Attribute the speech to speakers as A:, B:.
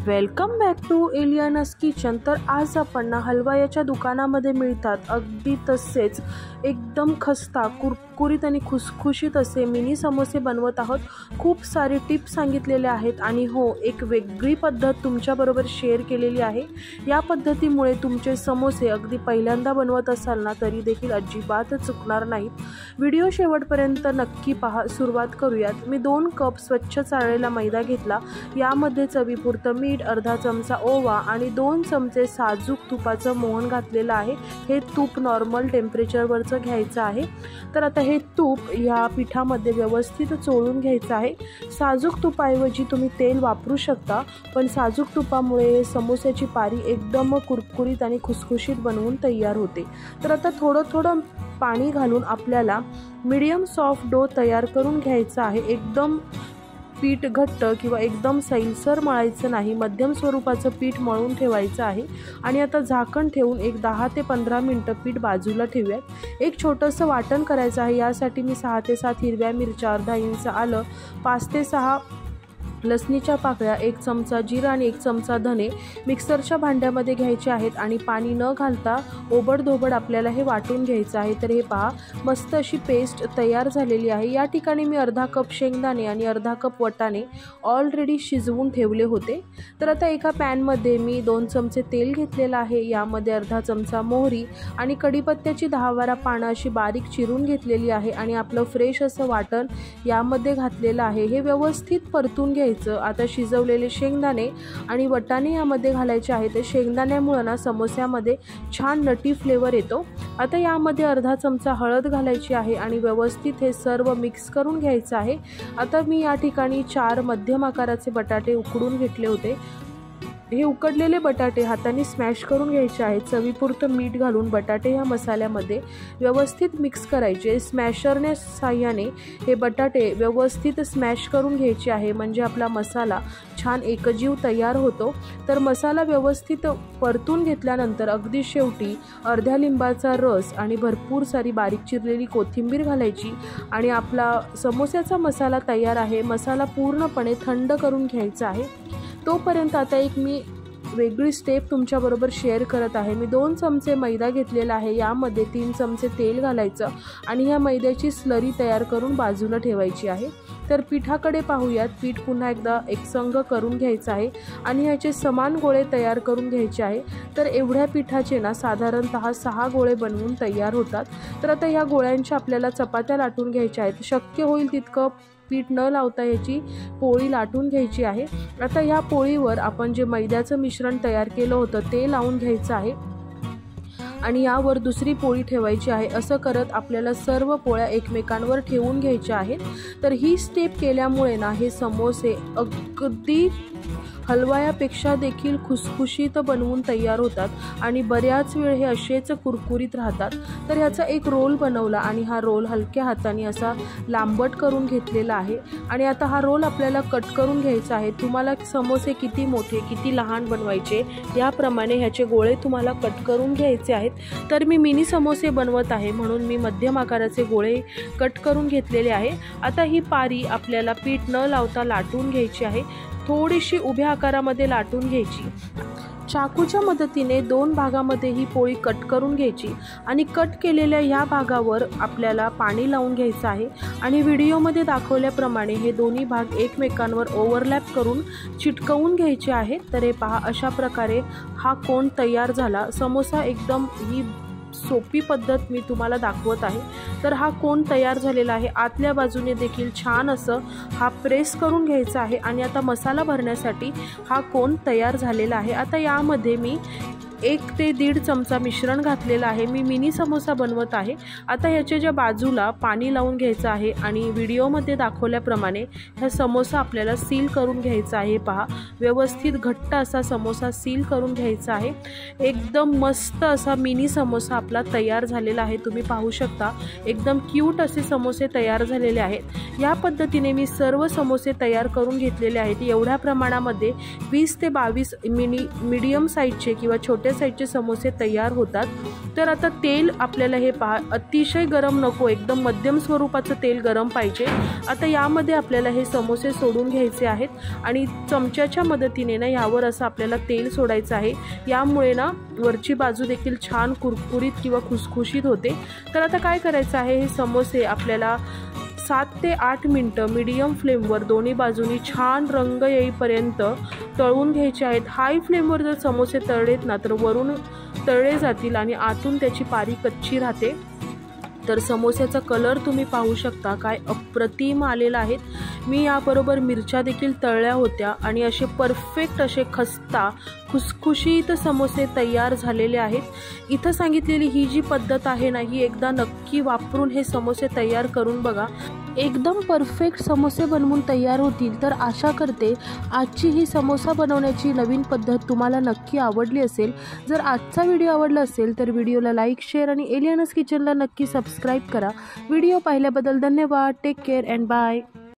A: Welcome back to Eliana's kitchen. तर आज आपण ना हलवायाच्या दुकानामध्ये मिळतात अगदी तसेच एकदम खस्ता कुरकुरीत आणि खुसखुशीत असे मिनी समोसे बनवत आहोत। खूप सारे टिप्स सांगितलेले आहेत आणि हो, एक वेगळी पद्धत तुमच्याबरोबर शेअर केलेली आहे। या पद्धतीमुळे तुमचे समोसे अगदी पहिल्यांदा बनवत असाल ना तरी देखील अजिबात चुकणार नाहीत। व्हिडिओ शेवटपर्यंत नक्की पहा। सुरुवात करूयात। मी 2 कप स्वच्छ चाळलेला मैदा घेतला। यामध्ये चवीपुरतं मीठ, अर्धा चमचा ओवा आणि 2 चमचे साजूक तुपाचं मोहन घातलेलं आहे। हे तूप नॉर्मल टेम्परेचरवरचं घ्यायचं आहे। तर आता हे तूप या पिठामध्ये व्यवस्थित चोळून घ्यायचं आहे। साजूक तुपाऐवजी तुम्ही तेल वापरू शकता, पण साजूक तुपामुळे समोस्याची पारी एकदम कुरकुरीत आणि खुसखुशीत बनवून तयार होते। तर आता थोडं पाणी घालून आपल्याला मीडियम सॉफ्ट डो तयार करून घ्यायचा आहे। एकदम पीठ घट्ट किंवा एकदम सैलसर मळायचं नाही, मध्यम स्वरूपाचं पीठ मळून ठेवायचं आहे। आणि आता झाकण ठेवून एक 10 ते 15 मिनिटं पीठ बाजूला ठेवूयात। एक छोटंसं वाटण करायचं आहे। यासाठी मी 6 ते 7 हिरव्या मिरच्या, अर्धा इंच आलं, 5 ते 6 लसणीच्या पाकळ्या, 1 चमचा जिरा आणि 1 चमचा धने मिक्सरच्या भांड्यामध्ये घ्यायचे आहेत आणि पाणी न घालता ओबडधोबड आपल्याला हे वाटून घ्यायचं आहे। तर हे पहा, मस्त अशी पेस्ट तयार झालेली आहे। या ठिकाणी मी अर्धा कप शेंगदाणे आणि अर्धा कप वाटाणे ऑलरेडी शिजवून ठेवले होते। तर आता एका पॅनमध्ये मी 2 चमचे तेल घेतलेलं आहे। यामध्ये अर्धा चमचा मोहरी आणि कढीपत्त्याची 10-12 पानं अशी बारीक चिरून घेतलेली आहे आणि आपलं फ्रेश असं वाटण यामध्ये घातलेलं आहे। हे व्यवस्थित परतून घ्यायचं। आता शिजवलेले शेंगदाणे आणि वाटाणे यामध्ये घालायचे आहेत। शेंगदाण्यामुळे ना समोस्यामध्ये छान नटी फ्लेवर येतो। आता यामध्ये अर्धा चमचा हळद घालायची आहे आणि व्यवस्थित हे सर्व मिक्स करून घ्यायचं आहे। आता मी या ठिकाणी 4 मध्यम आकाराचे बटाटे उकडून घेतले होते। हे उकडलेले बटाटे हाताने स्मॅश करून घ्यायचे आहेत। चवीपुरतं मीठ घालून बटाटे या मसाल्यामध्ये व्यवस्थित मिक्स करायचे। स्मॅशरने साहाय्याने हे बटाटे व्यवस्थित स्मॅश करून घ्यायचे आहे, म्हणजे आपला मसाला छान एकजीव तयार होतो। तर मसाला व्यवस्थित परतून घेतल्यानंतर अगदी शेवटी अर्ध्या लिंबाचा रस आणि भरपूर सारी बारीक चिरलेली कोथिंबीर घालायची आणि आपला समोस्याचा मसाला तयार आहे। मसाला पूर्णपणे थंड करून घ्यायचा आहे। तोपर्यंत आता एक मी वेगळी स्टेप तुमच्याबरोबर शेअर करत आहे। मी 2 चमचे मैदा घेतलेला आहे। यामध्ये 3 चमचे तेल घालायचं आणि ह्या मैद्याची स्लरी तयार करून बाजूला ठेवायची आहे। तर पिठाकडे पाहूयात। पीठ पुन्हा एकदा एकसंग करून घ्यायचं आहे आणि ह्याचे समान गोळे तयार करून घ्यायचे आहे। तर एवढ्या पिठाचे ना साधारणतः 6 गोळे बनवून तयार होतात। तर आता ह्या गोळ्यांच्या आपल्याला चपात्या लाटून घ्यायच्या आहेत। शक्य होईल तितकं पीठ न लावता याची पोळी लाटून घ्यायची आहे। आता या पोळीवर आपण जे मैद्याचं मिश्रण तयार केलं होतं ते लावून घ्यायचं आहे आणि यावर दुसरी पोळी ठेवायची आहे। असं करत आपल्याला सर्व पोळ्या एकमेकांवर ठेवून घ्यायच्या आहेत। तर ही स्टेप केल्यामुळे ना हे समोसे अगदी हलवायापेक्षा देखील खुसखुशीत बनवून तयार होतात आणि बऱ्याच वेळ हे असेच कुरकुरीत राहतात। तर ह्याचा एक रोल बनवला आणि हा रोल हलक्या हाताने असा लांबट करून घेतलेला आहे आणि आता हा रोल आपल्याला कट करून घ्यायचा आहे। तुम्हाला समोसे किती मोठे किती लहान बनवायचे याप्रमाणे ह्याचे गोळे तुम्हाला कट करून घ्यायचे आहेत। तर मी मिनी समोसे बनवत आहे म्हणून मी मध्यम आकाराचे गोळे कट करून घेतलेले आहे। आता ही पारी आपल्याला पीठ न लावता लाटून घ्यायची आहे। थोडीशी उभ्या आकारामध्ये लाटून घ्यायची। चाकूच्या मदतीने 2 भागामध्ये ही पोळी कट करून घ्यायची आणि कट केलेल्या ह्या भागावर आपल्याला पाणी लावून घ्यायचं आहे आणि व्हिडिओमध्ये दाखवल्याप्रमाणे हे दोन्ही भाग एकमेकांवर ओव्हरलॅप करून चिटकवून घ्यायचे आहेत। तर हे पहा, अशा प्रकारे हा कोन तयार झाला। समोसा एकदम ही सोपी पद्धत मी तुम्हाला दाखवत आहे। तर हा कोन तयार झालेला आहे। आतल्या बाजूने देखील छान असं हा प्रेस करून घ्यायचा आहे आणि आता मसाला भरण्यासाठी हा कोन तयार झालेला आहे। आता यामध्ये मी 1 ते 1.5 चमचा मिश्रण घातलेलं आहे। मी मिनी समोसा बनवत आहे। आता ह्याच्या ज्या बाजूला पाणी लावून घ्यायचं आहे आणि व्हिडिओमध्ये दाखवल्याप्रमाणे हा समोसा आपल्याला सील करून घ्यायचा आहे। पहा, व्यवस्थित घट्ट असा समोसा सील करून घ्यायचा आहे। एकदम मस्त असा मिनी समोसा आपला तयार झालेला आहे। तुम्ही पाहू शकता, एकदम क्यूट असे समोसे तयार झालेले आहेत। या पद्धतीने मी सर्व समोसे तयार करून घेतलेले आहेत। एवढ्या प्रमाणामध्ये 20 ते 22 मीडियम साईजचे किंवा छोटे दुसऱ्या साईडचे समोसे तयार होतात। तर आता तेल आपल्याला हे पहा अतिशय गरम नको, एकदम मध्यम स्वरूपाचं तेल गरम पाहिजे। आता यामध्ये आपल्याला हे समोसे सोडून घ्यायचे आहेत आणि चमच्याच्या मदतीने ना यावर असं आपल्याला तेल सोडायचं आहे। यामुळे ना वरची बाजू देखील छान कुरकुरीत किंवा खुसखुशीत होते। तर आता काय करायचं आहे, हे समोसे आपल्याला 7 ते 8 मिनटं मीडियम फ्लेमवर दोन्ही बाजूनी छान रंग येईपर्यंत तळून घ्यायचे आहेत। हाय फ्लेमवर जर समोसे तळलेत ना तर वरून तळले जातील आणि आतून त्याची पारी कच्ची राहते। तर समोस्याचा कलर तुम्ही पाहू शकता काय अप्रतिम आलेला आहे। मी याबरोबर मिरच्या देखील तळल्या होत्या आणि असे परफेक्ट असे खस्ता खुसखुशीत समोसे तयार झालेले आहेत। इथं सांगितलेली ही जी पद्धत आहे ना ही एकदा नक्की वापरून हे समोसे तयार करून बघा, एकदम परफेक्ट समोसे बनवून तयार होतील। तर आशा करते आजची ही समोसा बनवण्याची नवीन पद्धत तुम्हाला नक्की आवडली असेल। जर आजचा व्हिडिओ आवडला असेल तर व्हिडिओला लाईक, शेअर आणि एलियानास किचनला नक्की सबस्क्राईब करा। व्हिडिओ पाहिल्याबद्दल धन्यवाद। Take care and bye.